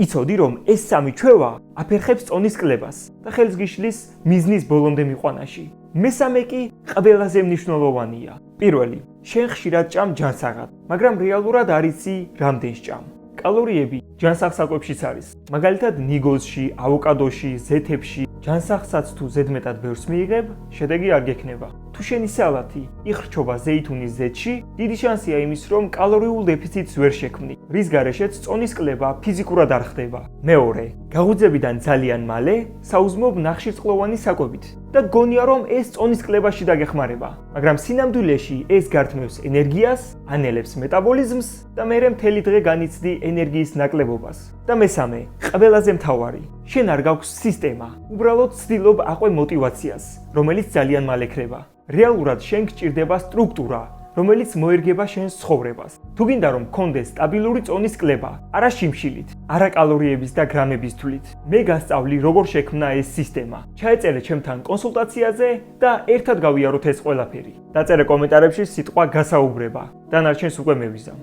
იცოდი, რომ ეს სამი ჩვევა აფერხებს წონის კლებას და ხელს გიშლის მიზნის ბოლომდე მიყვანაში. მესამე კი ყველაზე მნიშვნელოვანია. პირველი, შენ ხშირად ჭამ ჯანსაღად, მაგრამ რეალურად არ იცი რამდენ სჭამ. კალორიები ჯანსაღ საკვებშიც არის. მაგალითად, ნიგოზში, ავოკადოში, ზეთებში, ჯანსაღსაც თუ ზედმეტად ბევრს მიიღებ, შედეგი არ გექნება. თუ შენი სალათი იხრჩობა ზეითუნის ზეთში, დიდი შანსია იმის, რომ კალორიულ დეფიციტს ვერ შექმნი, რის გარეშეც წონის კლება ფიზიკურად არ ხდება. მეორე, გაღვიძებიდან ძალიან მალე საუზმობ ნახშირწყლოვანი საკვებით და გონია, რომ ეს წონის კლებაში დაგეხმარება, მაგრამ სინამდვილეში ეს გართმევს ენერგიას, ანელებს მეტაბოლიზმს და მერე მთელი დღე განიცდი ენერგიის ნაკლებობას. და მესამე, ყველაზე მთავარი, შენ არ გაქვს სისტემა, უბრალოდ ცდილობ აყვე მოტივაციას, რომელიც ძალიან მალე ქრება. რეალურად შენ გჭირდება სტრუქტურა, რომელიც მოერგება შენს ცხოვრებას. თუ გინდა რომ გქონდეს სტაბილური წონის კლება, არა შიმშილით, არა კალორიების და გრამების თვლით, მე გასწავლი როგორ შექმნა ეს სისტემა. ჩაეწერე ჩემთან კონსულტაციაზე და ერთად გავიაროთ ეს ყველაფერი. დაწერე კომენტარებში სიტყვა გასაუბრება. დანარჩენს უკვე მევიზამ.